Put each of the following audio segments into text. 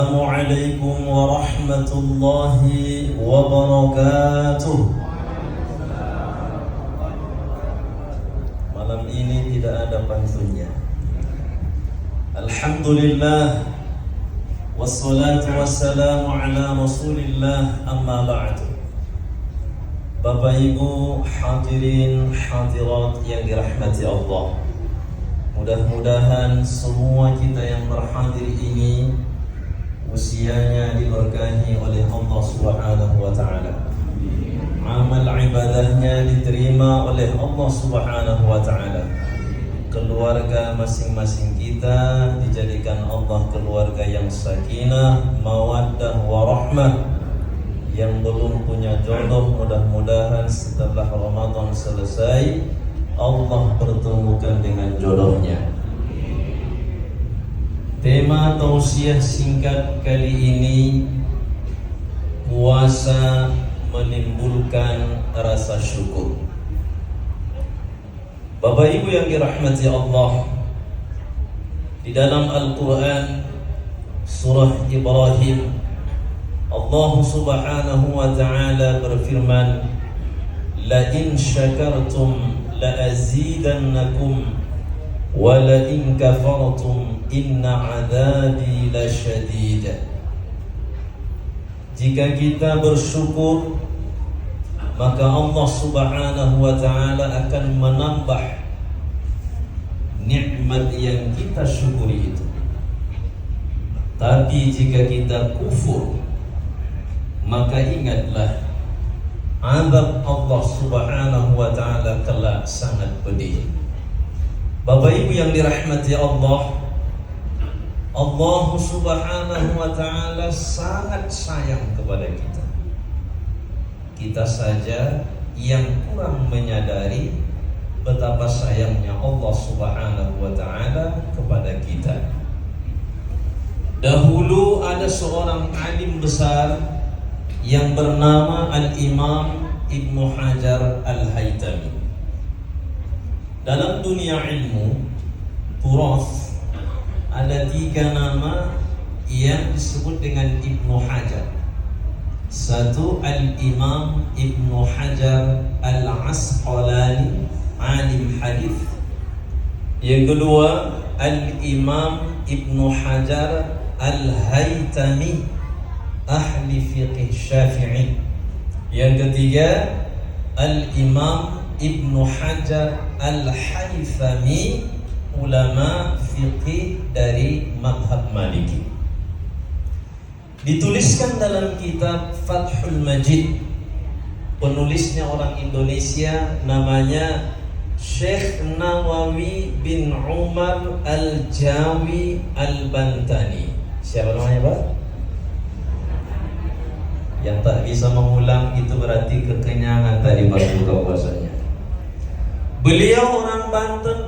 Assalamualaikum warahmatullahi wabarakatuh. Malam ini tidak ada pantunnya. Alhamdulillah, wassalatu wassalamu ala rasulillah, amma ba'du. Bapak Ibu hadirin hadirat yang dirahmati Allah, mudah-mudahan semua kita yang berhadir ini usianya diberkahi oleh Allah Subhanahu wa taala. Amal ibadahnya diterima oleh Allah Subhanahu wa taala. Keluarga masing-masing kita dijadikan Allah keluarga yang sakinah, mawaddah warahmah. Yang belum punya jodoh, mudah-mudahan setelah Ramadan selesai Allah pertemukan dengan jodohnya. Tema tausiah singkat kali ini, puasa menimbulkan rasa syukur. Bapak Ibu yang dirahmati Allah, di dalam Al-Quran surah Ibrahim, Allah Subhanahu wa ta'ala berfirman, la in syakartum la azidannakum wa la in kafartum inna adabi lasyadid. Jika kita bersyukur, maka Allah Subhanahu wa ta'ala akan menambah nikmat yang kita syukuri itu. Tapi jika kita kufur, maka ingatlah azab Allah Subhanahu wa ta'ala kelak sangat pedih. Bapak Ibu yang dirahmati Allah, Allah Subhanahu wa ta'ala sangat sayang kepada kita. Kita saja yang kurang menyadari betapa sayangnya Allah Subhanahu wa ta'ala kepada kita. Dahulu ada seorang alim besar yang bernama Al-Imam Ibnu Hajar Al-Haytami. Dalam dunia ilmu turas ada 3 nama yang disebut dengan Ibnu Hajar. Satu, Al-Imam Ibnu Hajar Al-Asqalani, alim hadis. Yang kedua, Al-Imam Ibnu Hajar Al-Haytami, ahli fiqh Syafi'i. Yang ketiga, Al-Imam Ibnu Hajar Al-Haythami, ulama fiqih dari mazhab Maliki. Dituliskan dalam kitab Fathul Majid. Penulisnya orang Indonesia, namanya Syekh Nawawi bin Umar Al-Jawi Al-Bantani. Siapa namanya, Pak? Yang tak bisa mengulang itu berarti kekenyangan tadi pas buka puasanya. Beliau orang Banten,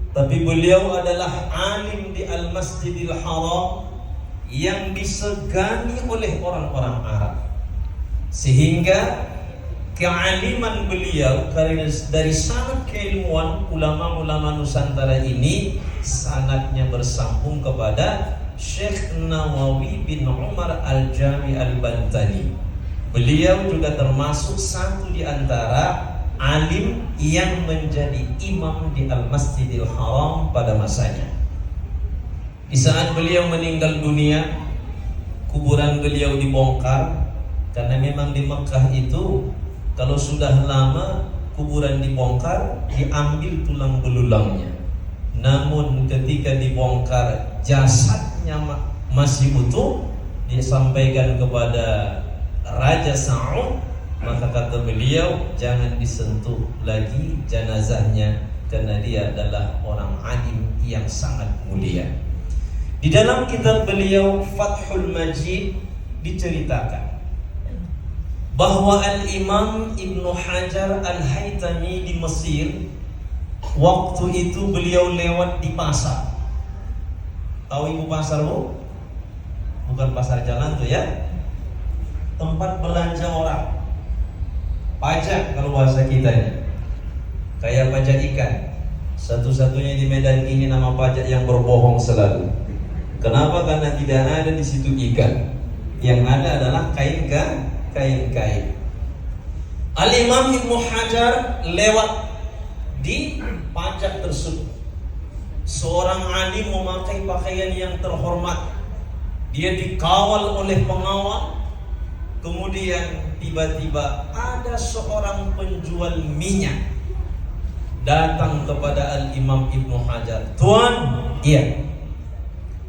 tapi beliau adalah alim di Al-Masjidil Haram yang disegani oleh orang-orang Arab. Sehingga kealiman beliau dari sanad keilmuan ulama-ulama Nusantara ini sanadnya bersambung kepada Syekh Nawawi bin Umar Al-Jami Al-Bantani. Beliau juga termasuk satu di antara alim yang menjadi imam di Al-Masjidil Haram pada masanya. Di saat beliau meninggal dunia, kuburan beliau dibongkar. Karena memang di Mekah itu kalau sudah lama kuburan dibongkar, diambil tulang belulangnya. Namun ketika dibongkar jasadnya masih utuh, disampaikan kepada Raja Sa'ud, maka kata beliau, jangan disentuh lagi jenazahnya karena dia adalah orang alim yang sangat mulia. Di dalam kitab beliau Fathul Majid diceritakan bahwa Al-Imam Ibnu Hajar Al-Haytami di Mesir, waktu itu beliau lewat di pasar. Tahu ibu pasar, Bu? Bukan pasar jalan tuh ya, tempat belanja orang. Pajak kalau bahasa kitanya, kayak pajak ikan. Satu-satunya di Medan ini nama pajak yang berbohong selalu. Kenapa? Karena tidak ada di situ ikan. Yang ada adalah kain-kain. Al-Imam Ibnu Hajar lewat di pajak tersebut. Seorang alim memakai pakaian yang terhormat. Dia dikawal oleh pengawal. Kemudian tiba-tiba ada seorang penjual minyak datang kepada Al-Imam Ibnu Hajar. Tuan, iya,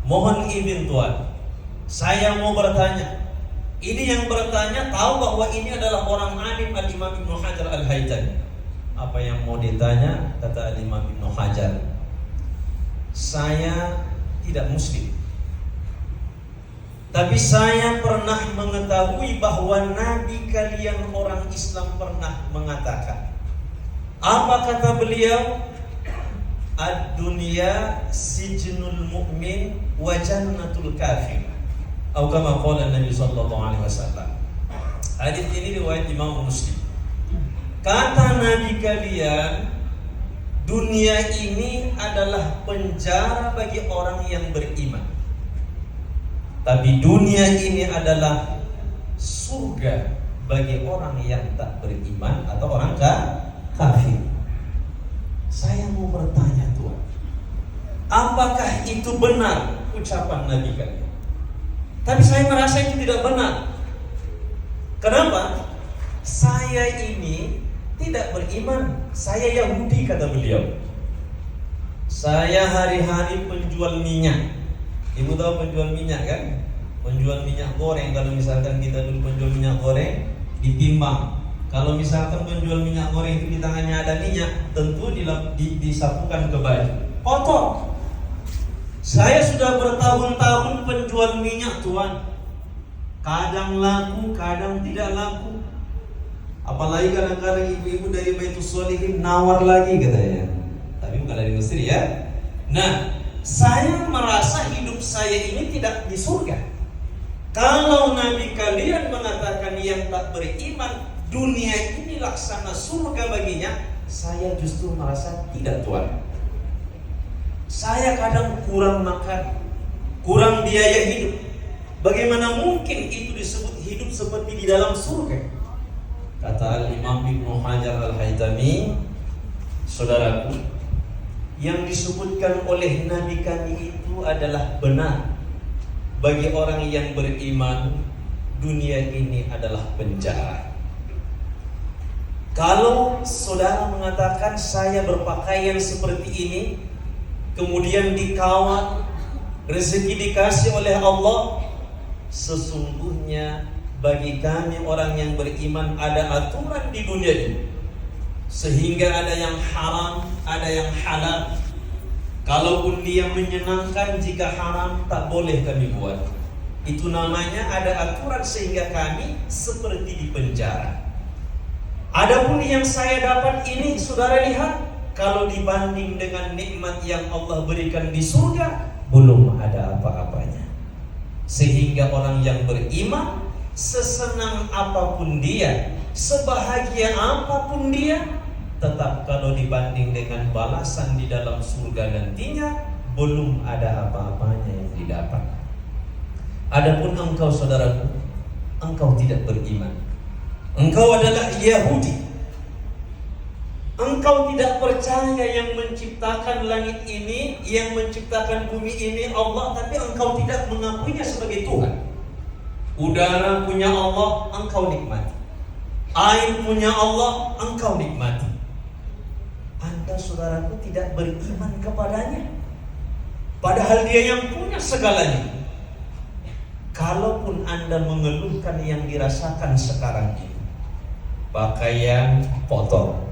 mohon izin tuan, saya mau bertanya. Ini yang bertanya tahu bahwa ini adalah orang alim, Al-Imam Ibnu Hajar Al-Haytami. Apa yang mau ditanya? Kata Al-Imam Ibnu Hajar, saya tidak muslim, tapi saya pernah mengetahui bahwa Nabi kalian orang Islam pernah mengatakan. Apa kata beliau? Ad-dunya sijnul mu'min wa jannatul kafir. Atau kama qala Nabi sallallahu alaihi wasallam. Hadis ini riwayat Imam Muslim. Kata Nabi kalian, dunia ini adalah penjara bagi orang yang beriman. Tapi dunia ini adalah surga bagi orang yang tak beriman atau orang kafir. Saya mau bertanya Tuhan, apakah itu benar ucapan Nabi kalian? Tapi saya merasa itu tidak benar. Kenapa? Saya ini tidak beriman. Saya Yahudi, kata beliau. Saya hari-hari penjual minyak. Ibu tahu penjual minyak kan? Penjual minyak goreng. Kalau misalkan kita dulu penjual minyak goreng, ditimbang. Kalau misalkan penjual minyak goreng itu di tangannya ada minyak, tentu disapukan ke baju, kotor. Saya sudah bertahun-tahun penjual minyak Tuhan. Kadang laku, kadang tidak laku. Apalagi kadang-kadang ibu-ibu dari Baitus Sholihin nawar lagi katanya. Tapi bukan dari Mesir ya. Nah, saya merasa hidup saya ini tidak di surga. Kalau Nabi kalian mengatakan yang tak beriman dunia ini laksana surga baginya, saya justru merasa tidak Tuhan. Saya kadang kurang makan, kurang biaya hidup. Bagaimana mungkin itu disebut hidup seperti di dalam surga? Kata Al-Imam Ibnu Hajar Al-Haytami, saudaraku, yang disebutkan oleh Nabi kami itu adalah benar. Bagi orang yang beriman, dunia ini adalah penjara. Kalau saudara mengatakan saya berpakaian seperti ini, kemudian dikawal, rezeki dikasih oleh Allah, sesungguhnya bagi kami orang yang beriman ada aturan di dunia ini. Sehingga ada yang haram, ada yang halal. Kalaupun dia menyenangkan, jika haram tak boleh kami buat. Itu namanya ada aturan sehingga kami seperti di penjara. Adapun yang saya dapat ini, saudara lihat, kalau dibanding dengan nikmat yang Allah berikan di surga, belum ada apa-apanya. Sehingga orang yang beriman, sesenang apapun dia, sebahagia apapun dia, tetap kalau dibanding dengan balasan di dalam surga nantinya, belum ada apa-apanya yang didapat. Adapun engkau saudaraku, engkau tidak beriman. Engkau adalah Yahudi. Engkau tidak percaya yang menciptakan langit ini, yang menciptakan bumi ini Allah, tapi engkau tidak mengakuinya sebagai Tuhan. Udara punya Allah, engkau nikmati. Air punya Allah, engkau nikmati. Anda saudaraku tidak beriman kepadanya, padahal dia yang punya segalanya. Kalaupun Anda mengeluhkan yang dirasakan sekarang ini, pakaian kotor,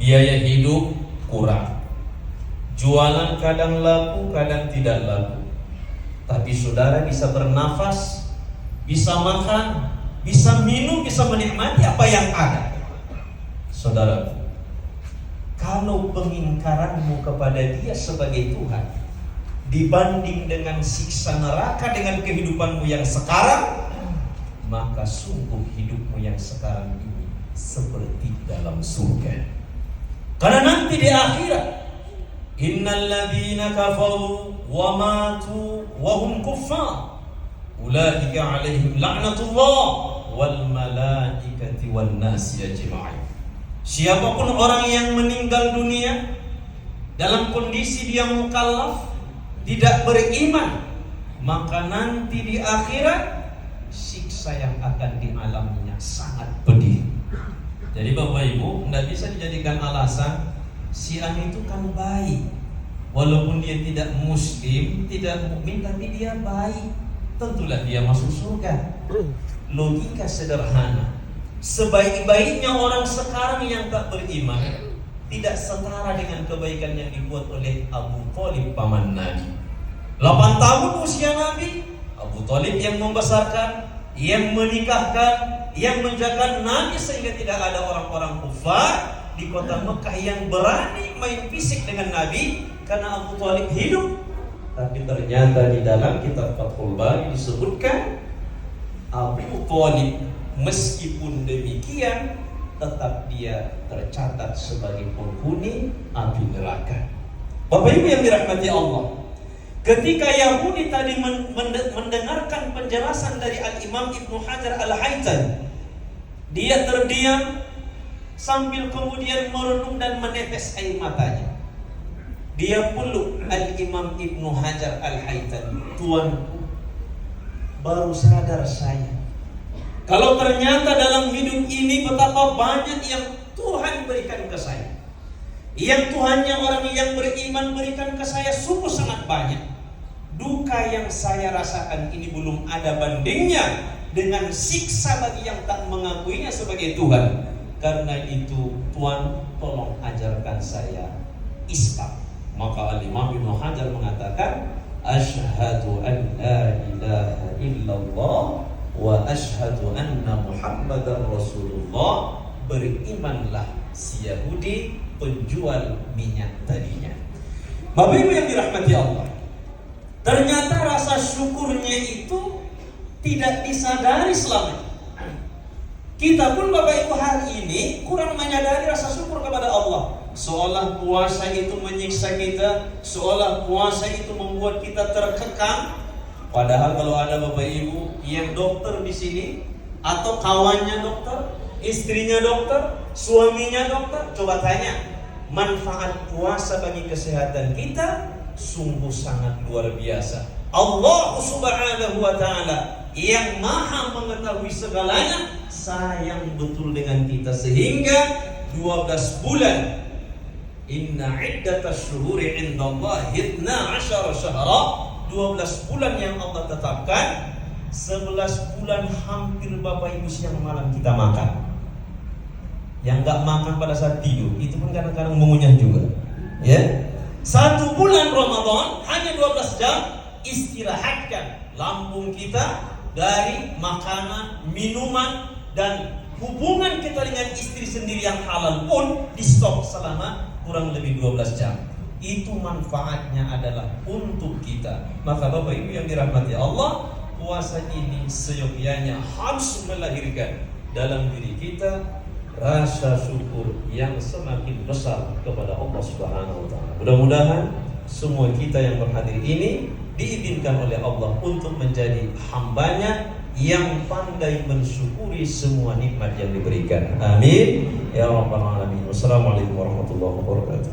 biaya hidup kurang, jualan kadang laku, kadang tidak laku, tapi saudara bisa bernafas, bisa makan, bisa minum, bisa menikmati apa yang ada. Saudara, kalau pengingkaranmu kepada Dia sebagai Tuhan dibanding dengan siksa neraka dengan kehidupanmu yang sekarang, maka sungguh hidupmu yang sekarang ini seperti dalam surga. Karena nanti di akhirat, innal ladzina kafaru wa matu wa hum kuffar ulaika alaihim la'natullah wal malaikati wan nasi ajma'in. Siapapun orang yang meninggal dunia dalam kondisi dia mukallaf, tidak beriman, maka nanti di akhirat siksa yang akan dialaminya sangat pedih. Jadi Bapak Ibu, tidak bisa dijadikan alasan si A itu kan baik, walaupun dia tidak muslim, tidak mukmin, tapi dia baik, tentulah dia masuk surga. Logika sederhana. Sebaik-baiknya orang sekarang yang tak beriman tidak setara dengan kebaikan yang dibuat oleh Abu Thalib paman Nabi. 8 tahun usia Nabi, Abu Thalib yang membesarkan, yang menikahkan, yang menjaga Nabi sehingga tidak ada orang-orang kufar di kota Mekah yang berani main fisik dengan Nabi karena Abu Thalib hidup. Tapi ternyata di dalam kitab Fathul Bari disebutkan Abu Thalib meskipun demikian tetap dia tercatat sebagai penghuni api neraka. Bapak Ibu yang dirahmati Allah, ketika Yahudi tadi mendengarkan penjelasan dari Al-Imam Ibnu Hajar Al-Haytami, dia terdiam sambil kemudian merenung dan menetes air matanya. Dia peluk Al-Imam Ibnu Hajar Al-Haytami. Tuanku, baru sadar saya kalau ternyata dalam hidup ini betapa banyak yang Tuhan berikan ke saya. Yang Tuhannya orang yang beriman berikan ke saya sungguh sangat banyak. Duka yang saya rasakan ini belum ada bandingnya dengan siksa bagi yang tak mengakuinya sebagai Tuhan. Karena itu Tuhan tolong ajarkan saya Islam. Maka Al-Imam Ibnu Hajar mengatakan, asyhadu an la ilaha illallah wa asyhadu anna Muhammadar Rasulullah. Berimanlah si Yahudi penjual minyak tadinya. Bapak Ibu yang dirahmati Allah, ternyata rasa syukurnya itu tidak disadari selama ini. Kita pun Bapak Ibu hari ini kurang menyadari rasa syukur kepada Allah. Seolah puasa itu menyiksa kita, seolah puasa itu membuat kita terkekang. Padahal kalau ada Bapak Ibu yang dokter di sini, atau kawannya dokter, istrinya dokter, suaminya dokter, coba tanya, manfaat puasa bagi kesehatan kita sungguh sangat luar biasa. Allah Subhanahu wa Ta'ala yang maha mengetahui segalanya sayang betul dengan kita, sehingga 12 bulan, inna iddatas syuhuri indallahi 12 syahra, 12 bulan yang Allah tetapkan, 11 bulan hampir Bapak Ibu siang malam kita makan. Yang gak makan pada saat tidur, itu pun kadang-kadang mengunyah juga, ya. 1 bulan Ramadan hanya 12 jam, istirahatkan lambung kita dari makanan, minuman, dan hubungan kita dengan istri sendiri yang halal pun di stop selama kurang lebih 12 jam. Itu manfaatnya adalah untuk kita. Maka Bapak Ibu yang dirahmati Allah, puasa ini seyogyanya harus melahirkan dalam diri kita rasa syukur yang semakin besar kepada Allah Subhanahu wa Ta'ala. Mudah-mudahan semua kita yang berhadir ini diizinkan oleh Allah untuk menjadi hambanya yang pandai mensyukuri semua nikmat yang diberikan. Amin ya rabbal alamin. Wassalamualaikum warahmatullahi wabarakatuh.